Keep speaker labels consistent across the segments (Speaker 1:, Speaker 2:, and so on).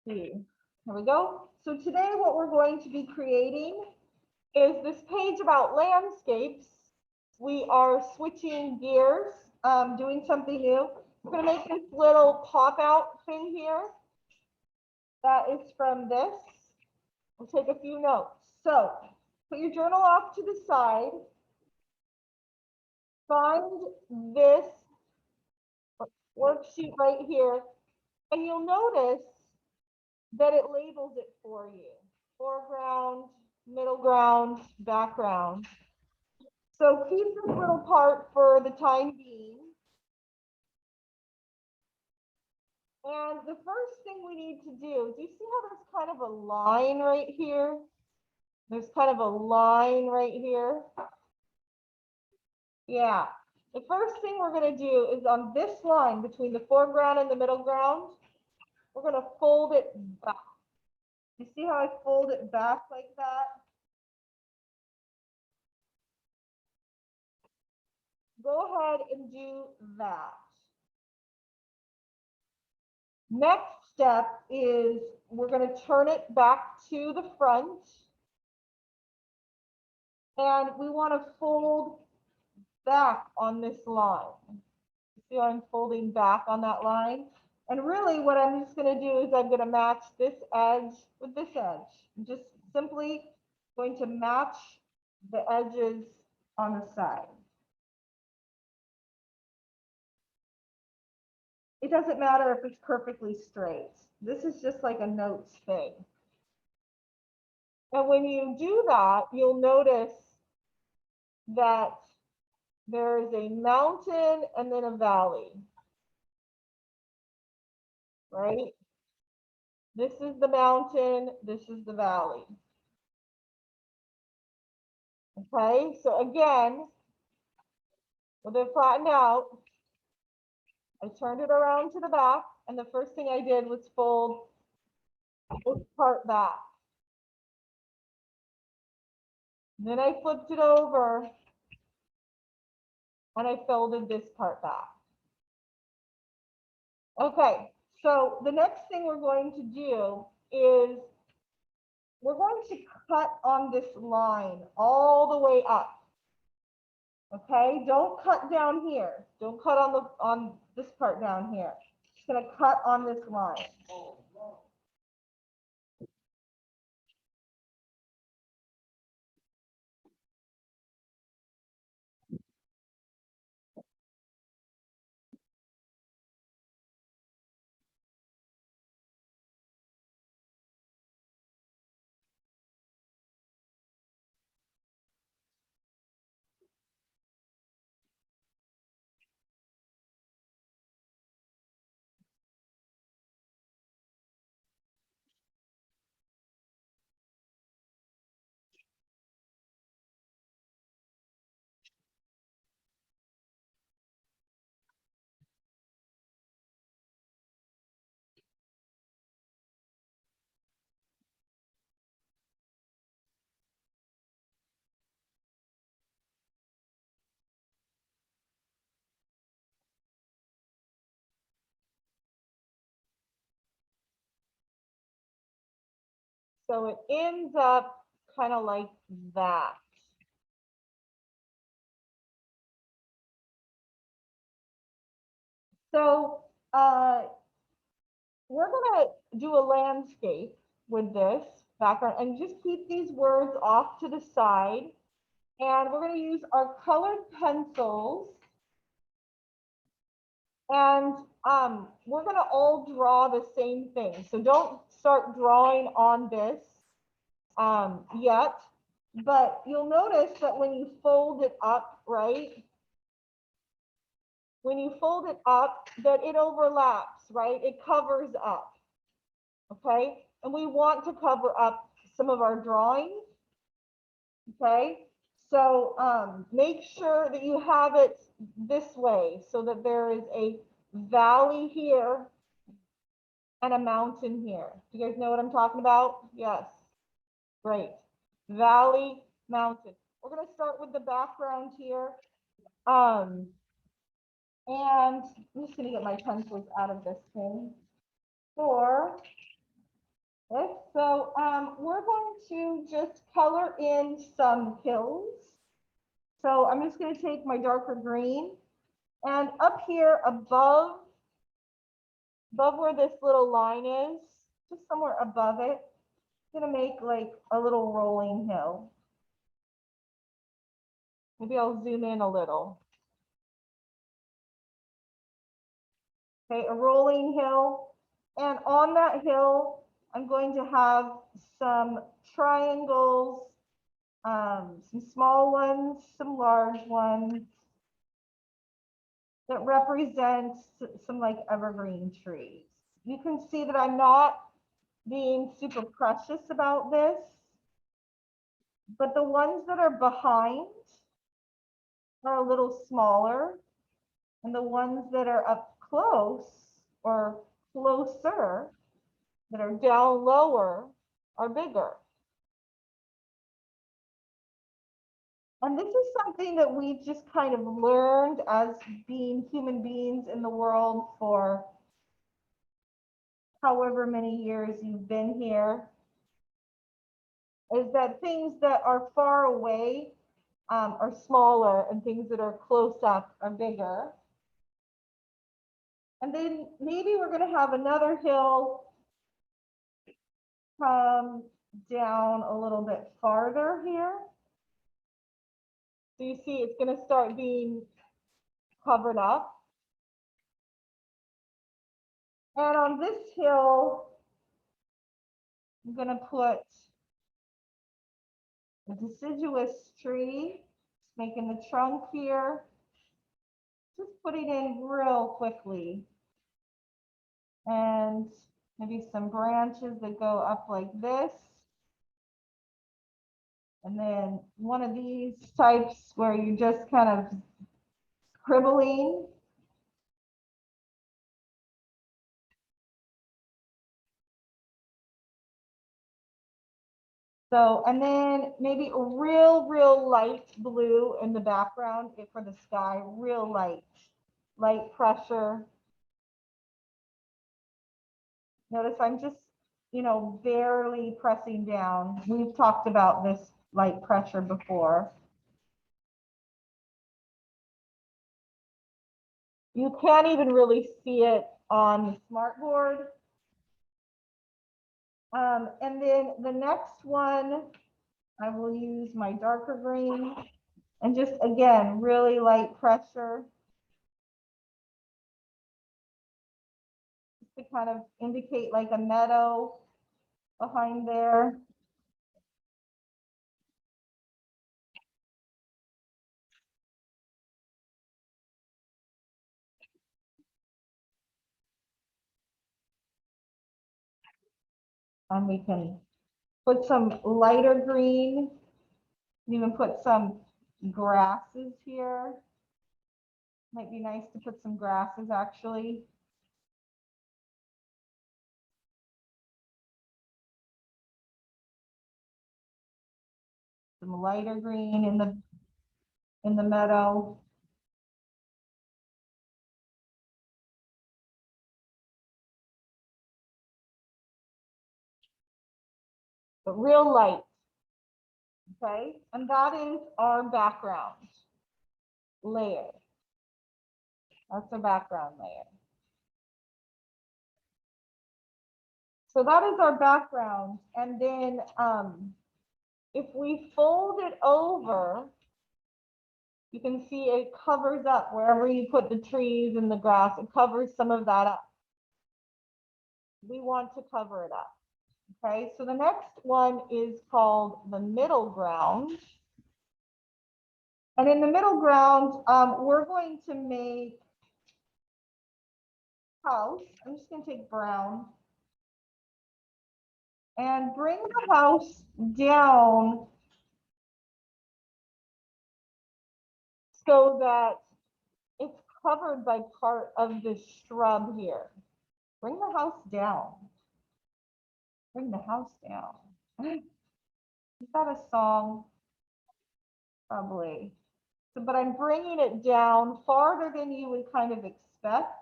Speaker 1: see. Here we go. So today what we're going to be creating is this page about landscapes. We are switching gears, doing something new. We're going to make this little pop-out thing here. That is from this. We'll take a few notes. So put your journal off to the side. Find this worksheet right here, and you'll notice that it labels it for you. Foreground, middle ground, background. So keep this little part for the time being. And the first thing we need to do you see how there's kind of a line right here? There's kind of a line right here. Yeah. The first thing we're going to do is on this line between the foreground and the middle ground, we're going to fold it back. You see how I fold it back like that? Go ahead and do that. Next step is we're going to turn it back to the front. And we want to fold back on this line. See how I'm folding back on that line? And really what I'm just going to do is I'm going to match this edge with this edge. I'm just simply going to match the edges on the side. It doesn't matter if it's perfectly straight. This is just like a notes thing. And when you do that, you'll notice that there is a mountain and then a valley. Right? This is the mountain, this is the valley. Okay, so again, with it flattened out, I turned it around to the back, and the first thing I did was fold this part back. Then I flipped it over, and I folded this part back. Okay, so the next thing we're going to do is we're going to cut on this line all the way up. Okay, don't cut down here. Don't cut on this part down here. Just gonna cut on this line. So it ends up kind of like that. So we're gonna do a landscape with this background and just keep these words off to the side. And we're gonna use our colored pencils. And we're gonna all draw the same thing. So don't start drawing on this yet, but you'll notice that when you fold it up, right? When you fold it up, that it overlaps, right? It covers up, okay? And we want to cover up some of our drawings, okay? So make sure that you have it this way so that there is a valley here and a mountain here. Do you guys know what I'm talking about? Yes. Great. Valley, mountain. We're going to start with the background here. And I'm just going to get my pencils out of this thing. For we're going to just color in some hills. So I'm just going to take my darker green, and up here above where this little line is, just somewhere above it, I'm going to make like a little rolling hill. Maybe I'll zoom in a little. Okay, a rolling hill. And on that hill, I'm going to have some triangles, some small ones, some large ones that represent some like evergreen trees. You can see that I'm not being super precious about this, but the ones that are behind are a little smaller, and the ones that are up close or closer that are down lower are bigger. And this is something that we've just kind of learned as being human beings in the world for however many years you've been here, is that things that are far away are smaller, and things that are close up are bigger. And then maybe we're going to have another hill come down a little bit farther here. So you see it's going to start being covered up. And on this hill, I'm going to put a deciduous tree, making the trunk here, just putting in real quickly. And maybe some branches that go up like this. And then one of these types where you just kind of scribbling. So, and then maybe a real light blue in the background for the sky, real light pressure. Notice I'm just, barely pressing down. We've talked about this light pressure before. You can't even really see it on the smartboard. And then the next one, I will use my darker green and just, again, really light pressure to kind of indicate like a meadow behind there. And we can put some lighter green, even put some grasses here. Might be nice to put some grasses actually. Some lighter green in the meadow. But real light. Okay, and that is our background layer. That's the background layer. So that is our background. And then if we fold it over, you can see it covers up wherever you put the trees and the grass, it covers some of that up. We want to cover it up. Okay, so the next one is called the middle ground. And in the middle ground, we're going to make house. I'm just going to take brown and bring the house down so that it's covered by part of the shrub here. Bring the house down. Bring the house down. Is that a song? Probably. So, but I'm bringing it down farther than you would kind of expect,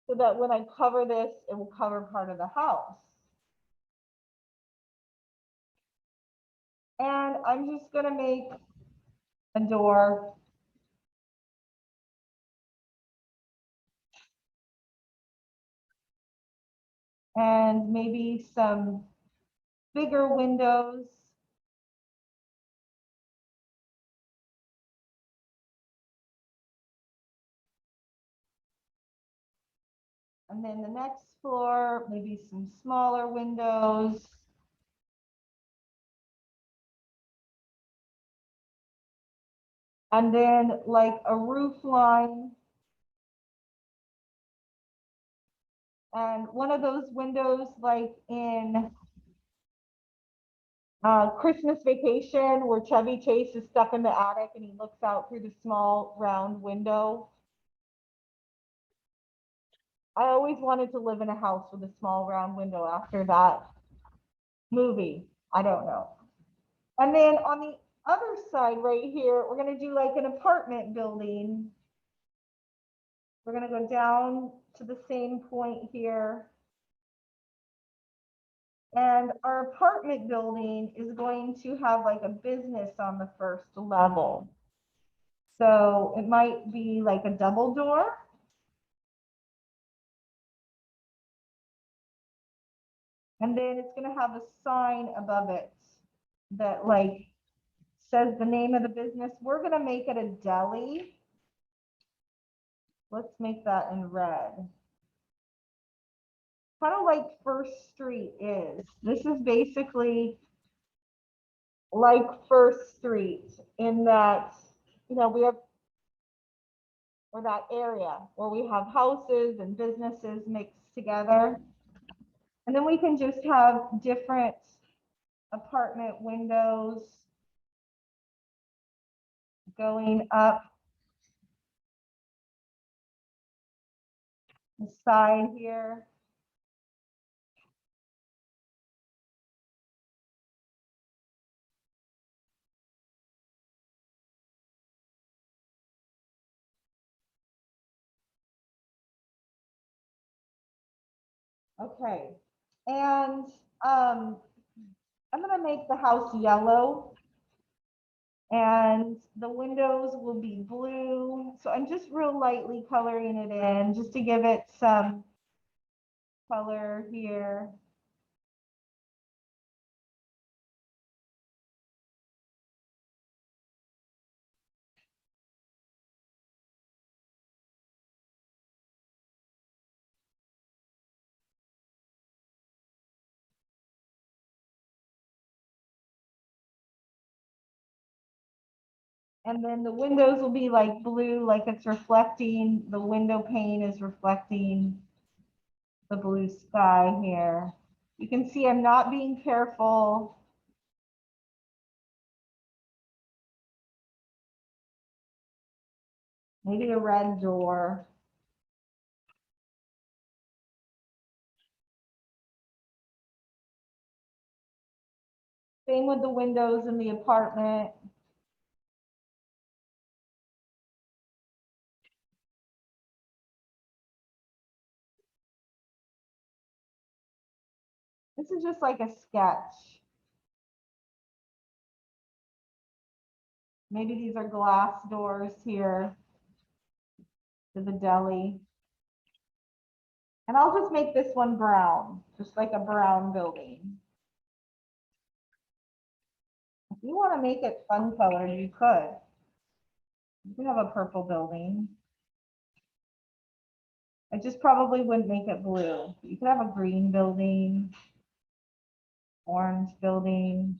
Speaker 1: so that when I cover this, it will cover part of the house. And I'm just gonna make a door. And maybe some bigger windows. And then the next floor, maybe some smaller windows. And then like a roof line. And one of those windows, like in Christmas Vacation, where Chevy Chase is stuck in the attic and he looks out through the small round window. I always wanted to live in a house with a small round window after that movie. I don't know. And then on the other side right here, we're going to do like an apartment building. We're going to go down to the same point here. And our apartment building is going to have like a business on the first level. So it might be like a double door. And then it's going to have a sign above it that like says the name of the business. We're going to make it a deli. Let's make that in red. Kind of like First Street is. This is basically like First Street in that, you know, we have, or that area where we have houses and businesses mixed together. And then we can just have different apartment windows going up the side here. Okay, and I'm gonna make the house yellow and the windows will be blue. So I'm just real lightly coloring it in just to give it some color here. And then the windows will be like blue, like it's reflecting, the window pane is reflecting the blue sky here. You can see I'm not being careful. Maybe a red door. Same with the windows in the apartment. This is just like a sketch. Maybe these are glass doors here to the deli. And I'll just make this one brown, just like a brown building. If you want to make it fun color, you could. You could have a purple building. I just probably wouldn't make it blue. You could have a green building, orange building.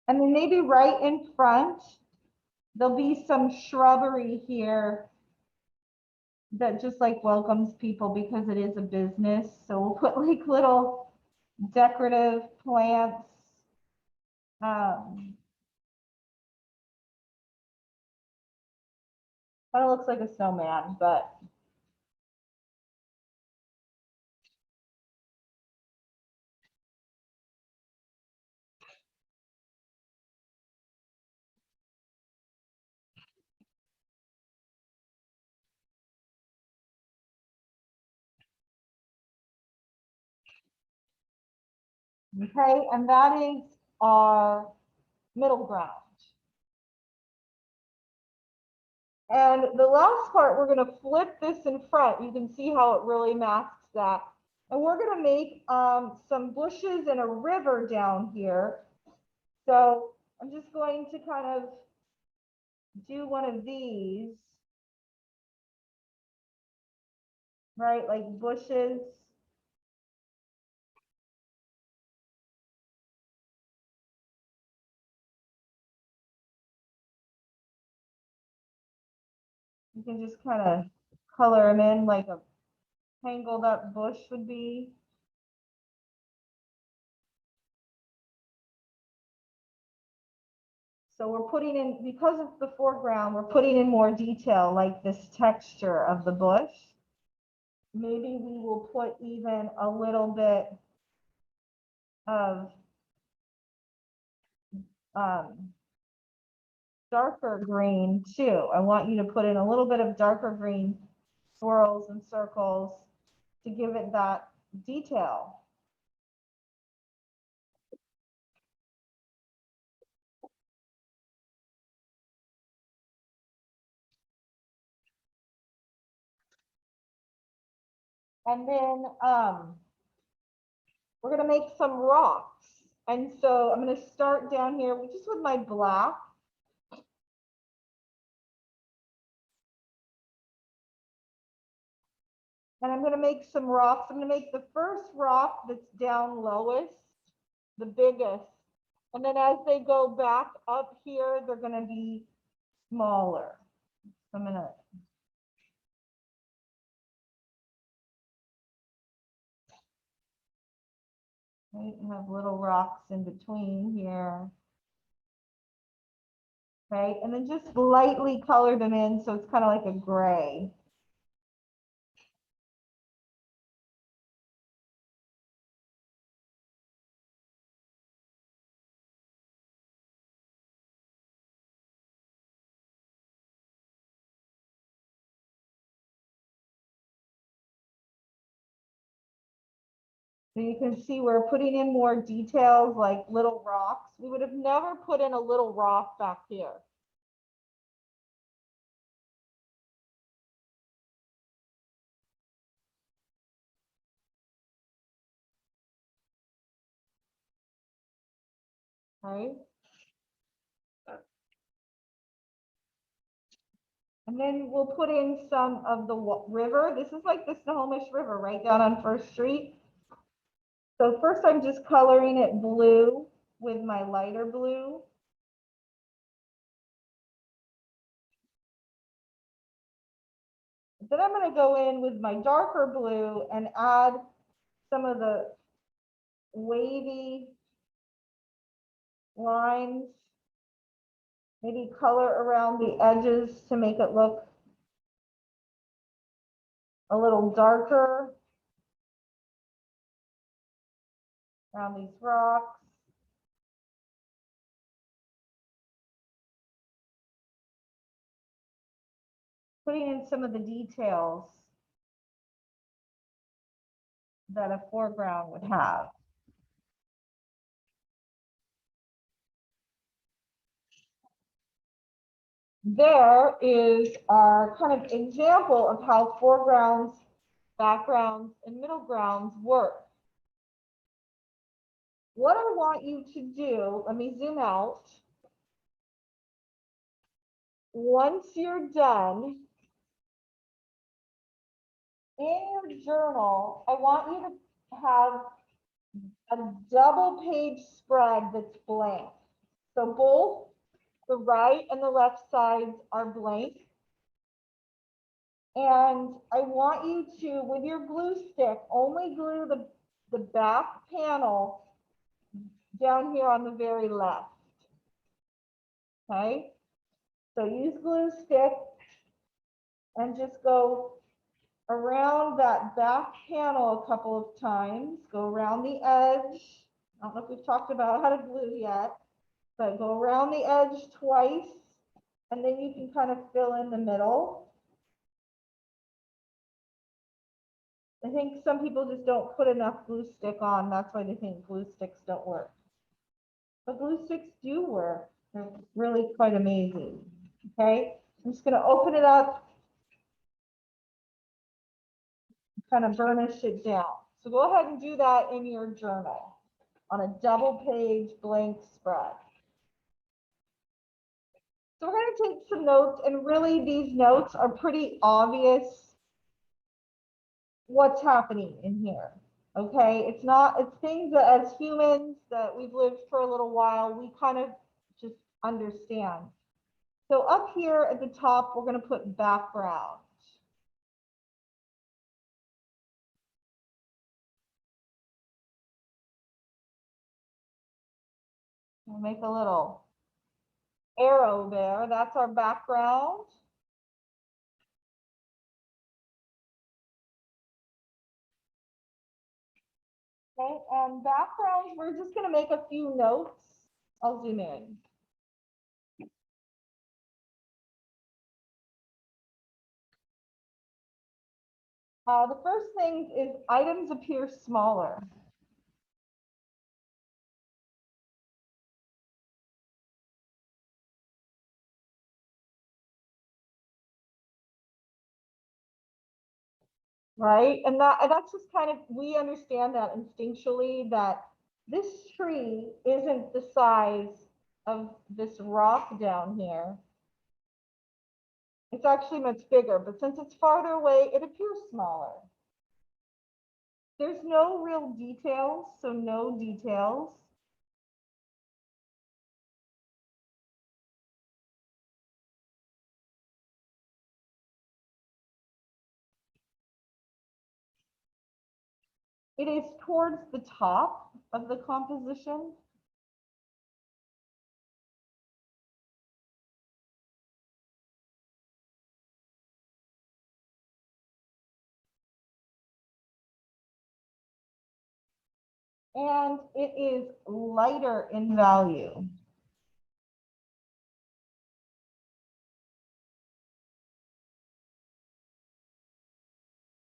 Speaker 1: And then maybe right in front, there'll be some shrubbery here that just like welcomes people because it is a business. So we'll put like little decorative plants. Um, Kind of looks like a snowman, but okay, and that is our middle ground. And the last part, we're going to flip this in front. You can see how it really masks that. And we're going to make some bushes and a river down here. So I'm just going to kind of do one of these, right? Like bushes. You can just kind of color them in like a tangled up bush would be. So we're putting in, because it's the foreground, we're putting in more detail, like this texture of the bush. Maybe we will put even a little bit of darker green too. I want you to put in a little bit of darker green swirls and circles to give it that detail. And then we're going to make some rocks. And so I'm going to start down here just with my black. And I'm going to make some rocks. I'm going to make the first rock that's down lowest, the biggest. And then as they go back up here, they're going to be smaller. So I'm going to have little rocks in between here. Okay, and then just lightly color them in so it's kind of like a gray. So you can see we're putting in more details like little rocks. We would have never put in a little rock back here. Right? And then we'll put in some of the river. This is like the Snohomish River right down on First Street. So first I'm just coloring it blue with my lighter blue. Then I'm going to go in with my darker blue and add some of the wavy lines, maybe color around the edges to make it look a little darker around these rocks. Putting in some of the details that a foreground would have. There is our kind of example of how foregrounds, backgrounds, and middle grounds work. What I want you to do, let me zoom out. Once you're done, in your journal, I want you to have a double page spread that's blank. So both the right and the left sides are blank. And I want you to, with your glue stick, only glue the back panel down here on the very left. Okay, so use glue stick and just go around that back panel a couple of times. Go around the edge. I don't know if we've talked about how to glue yet, but go around the edge twice, and then you can kind of fill in the middle. I think some people just don't put enough glue stick on. That's why they think glue sticks don't work. But glue sticks do work. They're really quite amazing. Okay, I'm just going to open it up, kind of burnish it down. So go ahead and do that in your journal on a double page blank spread. So we're going to take some notes, and really these notes are pretty obvious what's happening in here. Okay, it's things that as humans that we've lived for a little while, we kind of just understand. So up here at the top, we're going to put background. We'll make a little arrow there. That's our background. Okay, and background, we're just going to make a few notes. I'll zoom in. The first thing is items appear smaller. Right, and that's just kind of, we understand that instinctually, that this tree isn't the size of this rock down here. It's actually much bigger, but since it's farther away, it appears smaller. There's no real details, so no details. It is towards the top of the composition. And it is lighter in value.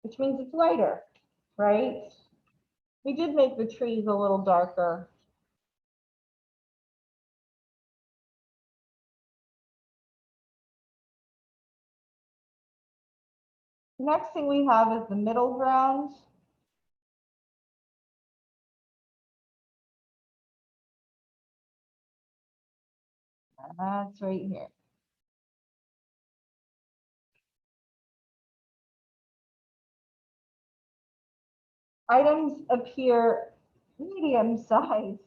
Speaker 1: Which means it's lighter, right? We did make the trees a little darker. The next thing we have is the middle ground. That's right here. Items appear medium sized.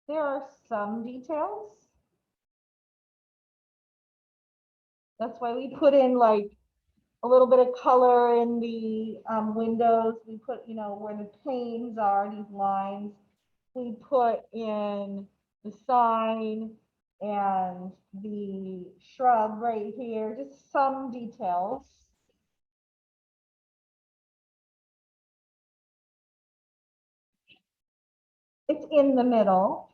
Speaker 1: There are some details. That's why we put in like a little bit of color in the windows. We put, where the panes are, these lines. We put in the sign and the shrub right here, just some details. It's in the middle.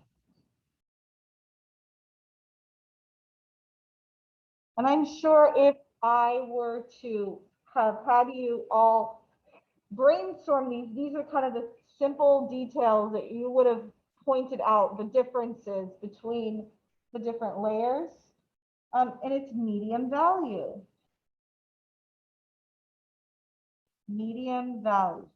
Speaker 1: And I'm sure if I were to have had you all brainstorm these are kind of the simple details that you would have pointed out the differences between the different layers. And it's medium value. Medium values.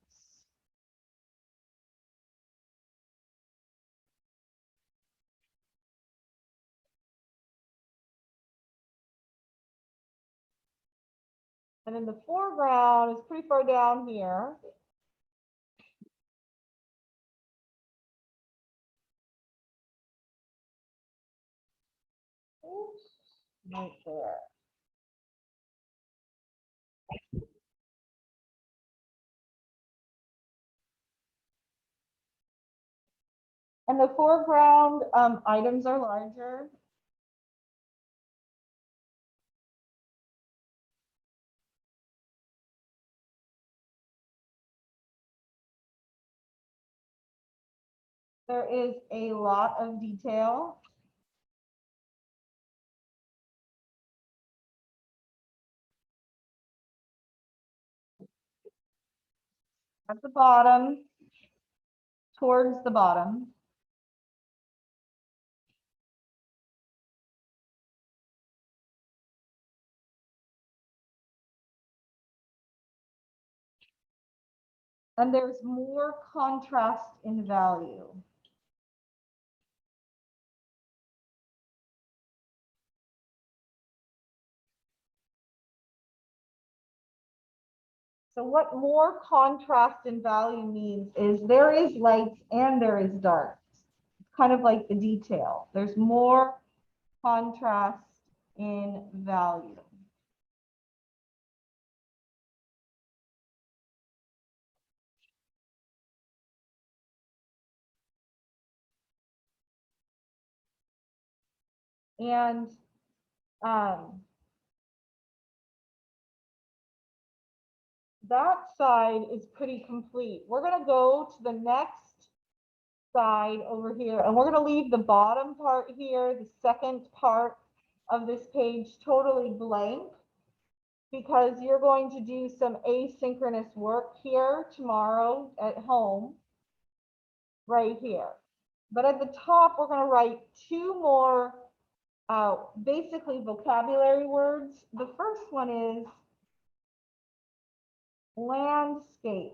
Speaker 1: And in the foreground is pretty far down here. Oops, right there. And the foreground items are larger. There is a lot of detail. At the bottom, towards the bottom. And there's more contrast in value. So what more contrast in value means is there is lights and there is darks. It's kind of like the detail. There's more contrast in value. And that side is pretty complete. We're going to go to the next side over here, and we're going to leave the bottom part here, the second part of this page, totally blank, because you're going to do some asynchronous work here tomorrow at home, right here. But at the top, we're going to write two more basically vocabulary words. The first one is landscape.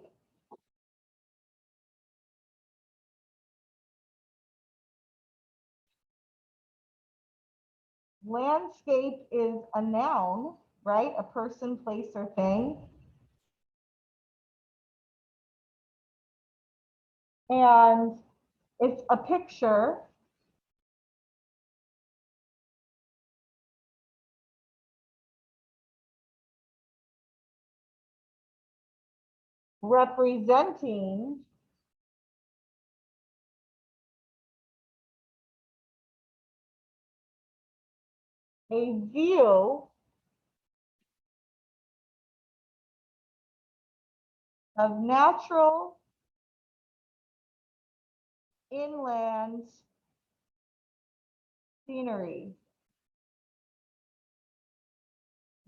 Speaker 1: Landscape is a noun, right? A person, place, or thing. And it's a picture representing a view of natural inland scenery.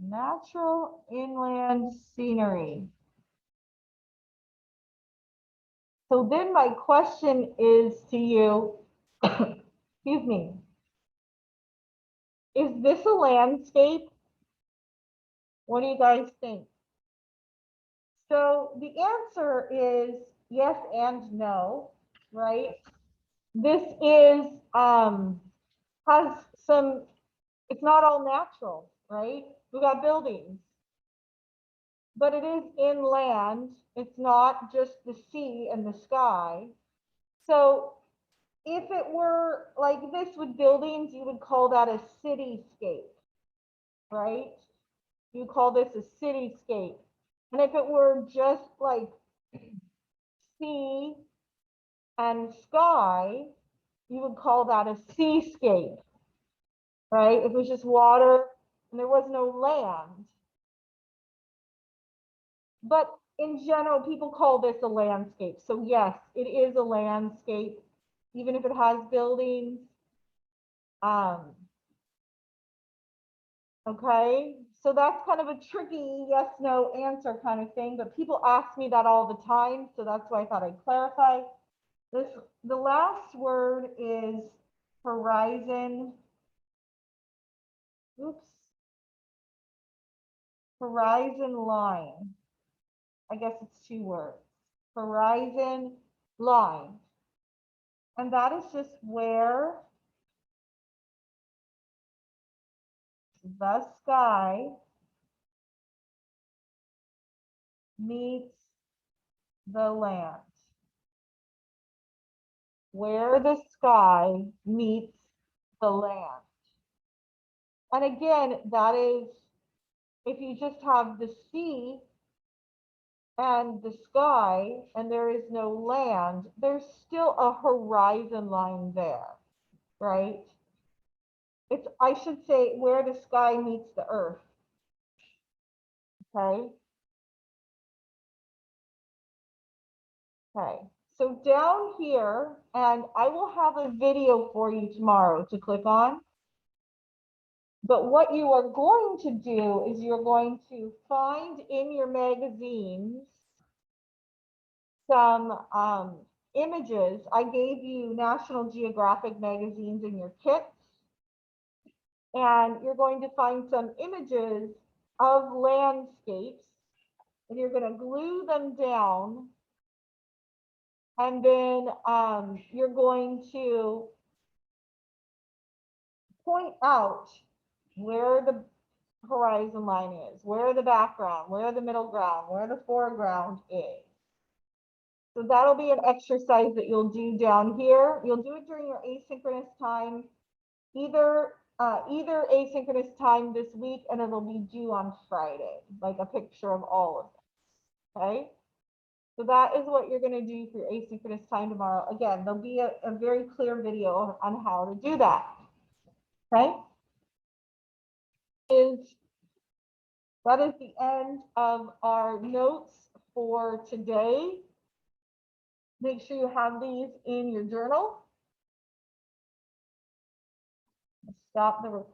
Speaker 1: Natural inland scenery. So then my question is to you, excuse me, is this a landscape? What do you guys think? So the answer is yes and no, right? This is has some, it's not all natural, right? We got buildings, but it is inland. It's not just the sea and the sky. So if it were like this with buildings, you would call that a cityscape, right? You call this a cityscape. And if it were just like sea and sky, you would call that a seascape, right? If it was just water and there was no land. But in general, people call this a landscape. So yes, it is a landscape, even if it has buildings. Okay, so that's kind of a tricky yes, no answer kind of thing, but people ask me that all the time, so that's why I thought I'd clarify. The last word is horizon. Oops. Horizon line. I guess it's two words. Horizon line. And that is just where the sky meets the land. Where the sky meets the land. And again, that is if you just have the sea and the sky and there is no land, there's still a horizon line there, right? It's, I should say, where the sky meets the earth. Okay. Okay. So down here, and I will have a video for you tomorrow to click on. But what you are going to do is you're going to find in your magazines some images. I gave you National Geographic magazines in your kits. And you're going to find some images of landscapes. And you're going to glue them down. And then you're going to point out where the horizon line is, where the background, where the middle ground, where the foreground is. So that'll be an exercise that you'll do down here. You'll do it during your asynchronous time, either asynchronous time this week, and it'll be due on Friday, like a picture of all of them. Okay. So that is what you're going to do for your asynchronous time tomorrow. Again, there'll be a very clear video on how to do that. Okay. That is the end of our notes for today. Make sure you have these in your journal. Stop the recording.